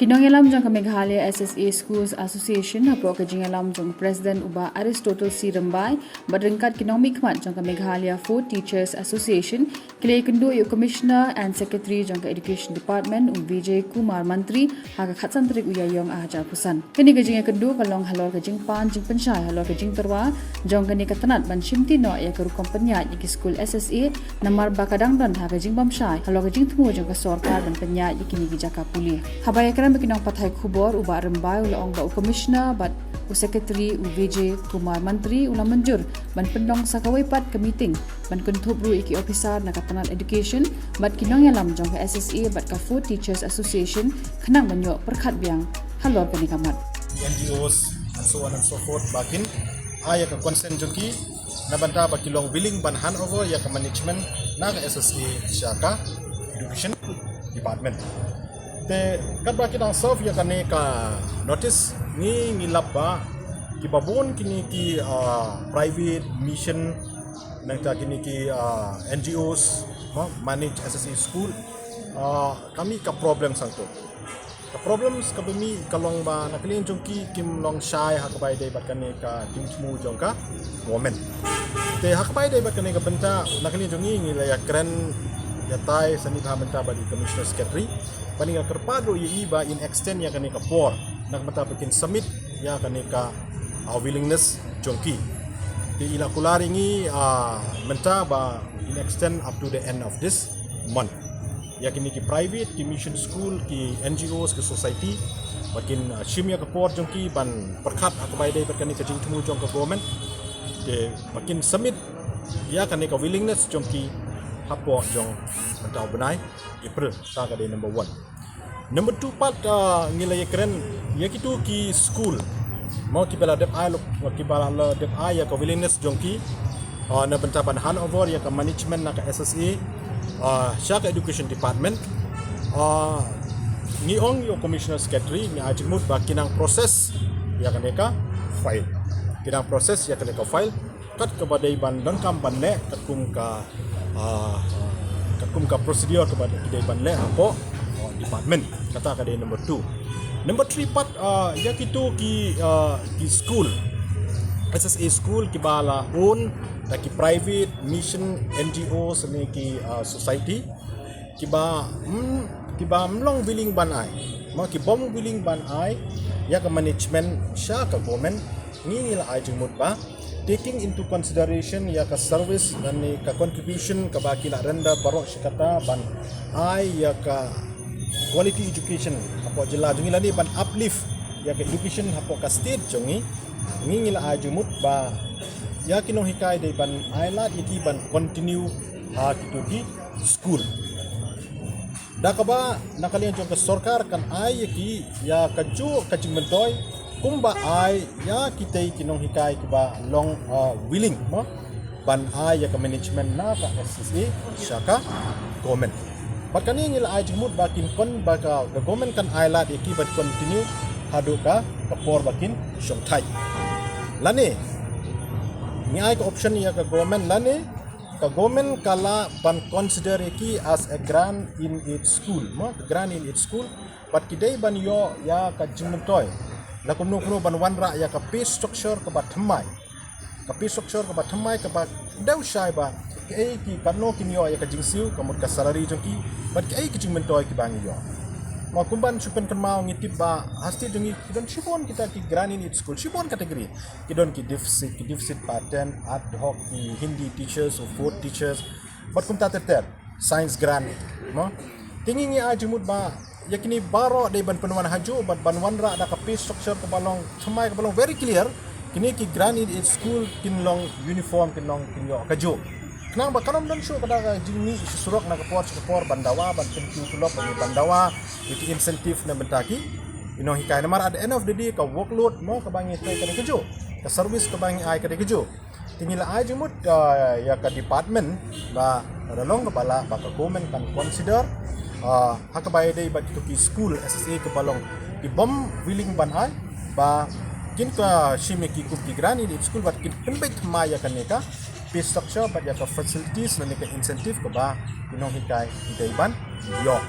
Kinong alam jang Meghalaya SSA Schools Association hapo kajing alam jang President uba Aristotle C. Rambai badrengkat kinong mikmat jang Meghalaya Food Teachers Association kile kendo yu Commissioner and Secretary jang Education Department Vijay Kumar Mantri haga khatsan trik uyayong ahajar pusan. Kini kajing kendo kalong halor kajing pan jing pensyai halor kajing terwa jang kini katanat ban shimti no ya keru kompenya yiki school SSA namar bakadang dan haga jing bamsyai halor kajing temu jang ka sorkar dan penya yiki ni gijaka puli. Habaya kerana bikinang patay kubor uba Rambai ula ong ba Commissioner bat u Secretary Vijay Kumar Mantri ula menjur ban pendong sa kawaipat ka meeting ban kuntubru iki officer na katanan education bat kinong yalam jong ka SSA bat ka Food Teachers Association kanang banyo perkhat biang halor kani kamat NGOs and so on and so forth bakin aya ka consent joki na banta ba kilong willing ban handover ya ka management na ka SSA syaka education department te kadba kita serve ya kane ka notice ni ngilap ba ki babon kini ki private mission nang ta kini ki NGOs manage SSA school kami ka problem sangto ka problems ka bumi kalong ba nakalin jongki kim long shai hakbai dai bat kane ka timmu jongka women te hakbai dai bat kane ka benta nakalin jongi ngila ya kren ya tai sani ba benta ba di commissioner secretary paninga kerpado ye iba in extend ya kanika por nak mata bikin submit ya kanika willingness jongki di ila kularingi menta ba in extend up to the end of this month ya kini ki private ki mission school ki NGOs ki society bakin shimya ka por jongki ban perkhat akabai dai berkani ka jingtemu jong ka government de bakin submit ya kanika willingness jongki hapo jong mentau benai April sa ka day number 1 number 2 part ngilay keren ya kitu ki school mau ki bala dep ai lo ki bala la dep ai ya ka willingness jongki na bentaban handover ya ka management na ka SSA syaka education department ni ong yo commissioner secretary ni ajimut ba kinang proses ya ka neka file kinang proses ya ka neka file kat ka badai ban dangkam ban ne katum ka prosedur kepada kedai ban le apo department kata kedai number 2 number 3 part ya kitu ki school SSA school ki bala own ki private mission NGO sene ki society ki ba mlong willing ban ai ma ki bom willing ban ai ya ka management sya ka government ni la ai jumut ba taking into consideration ya ka service dan ni ka contribution ka baki la renda barok sikata ban ai ya ka quality education apo jela jungi lani ban uplift ya ka education apo ka state jungi ngila ajumut ba ya kinong hikai dai ban ai la iki ban continue kitu ki school da ka ba nakalian jong ka sarkar kan ai ki ya ka ju ka jingmentoy kumba ai ya kita kinong hikai kiba long willing mo ban ai ya ka management na ka SSA syaka government bakani ngila ai jumut bakin kon baka the government kan ai la iki bat continue hadu ka por bakin shongthai lani ni ai ka option ya ka government lani ka government kala ban consider iki as a grant in its school mo grant in its school but kidai ban yo ya ka jingmentoy la kumno ban wanra ya ka pay structure ka bathmai ka ba daw shai ba ke ki parno kinyo ya ka jingsiu kamut ka salary jongki bat ke ki jingmentoy ki bangi yo ma kumban supen kan mau ngitip ba hasti jongi kidon shibon kita ki grant in its school shibon category kidon ki deficit pattern ad hoc ki Hindi teachers or food teachers bat kum tater science grant mo tingi ajumut ba yakini baro dai ban penuan haju bat ban wanra da ka pay structure ka balong thamai ka balong very clear kini ki grant in school kinlong uniform kinlong kinyo kajo knang ba kanom dan show kada jingni surok na ka por bandawa ban tentu tulok ban bandawa itu incentive na bentaki ino hikai na mar at the end of the day ka workload mo ka bangi tay ka kajo ka service ka bangi ai ka kajo tingila ai jumut ya ka department ba dalong ka bala ba ka government kan consider hakabay day ba dito ki school SSA ke balong ki bom willing ban ai ba kin ka shime ki kup ki grani di school bat kin pembet maya kaneka pay structure ba ya ka facilities na ka incentive ko ba kinong hikai day ban yo